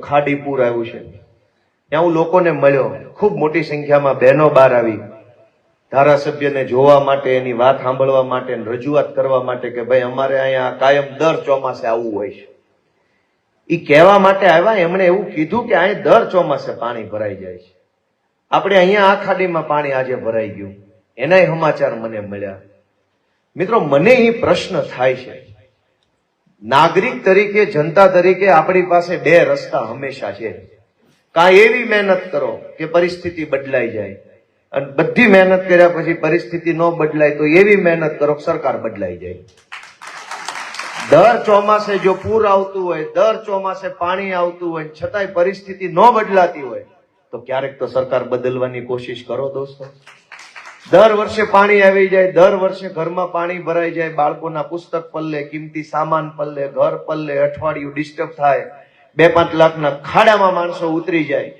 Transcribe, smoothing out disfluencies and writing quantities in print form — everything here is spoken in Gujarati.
ખાડી પૂર આવ્યું છે, ત્યાં હું લોકોને મળ્યો, ખૂબ મોટી સંખ્યામાં બહેનો બહાર આવી ધારાસભ્યને જોવા માટે, એની વાત સાંભળવા માટે, રજૂઆત કરવા માટે કે ભાઈ અમારે અહીંયા કાયમ દર ચોમાસે આવવું હોય છે. એ કહેવા માટે આવ્યા. એમણે એવું કીધું કે અહીં દર ચોમાસે પાણી ભરાઈ જાય છે. આપણે અહીંયા આ ખાડીમાં પાણી આજે ભરાઈ ગયું, એનાય સમાચાર મને મળ્યા. મિત્રો, મને એ પ્રશ્ન થાય છે, નાગરિક તરીકે, જનતા તરીકે આપણી પાસે બે રસ્તા હંમેશા છે. કાં એવી મહેનત કરો કે પરિસ્થિતિ બદલાઈ જાય, અને બધી મહેનત કર્યા પછી પરિસ્થિતિ ન બદલાય તો એવી મહેનત કરો કે સરકાર બદલાઈ જાય. દર ચોમાસે જો પૂર આવતું હોય, દર ચોમાસે પાણી આવતું હોય, છતાંય પરિસ્થિતિ ન બદલાતી હોય તો ક્યારેક તો સરકાર બદલવાની કોશિશ કરો દોસ્તો. દર વર્ષે પાણી આવી જાય, દર વર્ષે ઘરમાં પાણી ભરાઈ જાય, બાળકોના પુસ્તક પલ્લે, કિંમતી સામાન પલ્લે, ઘર પલ્લે, અઠવાડિયું ડિસ્ટર્બ થાય, 2-5 લાખના ખાડામાં માણસો ઉતરી જાય.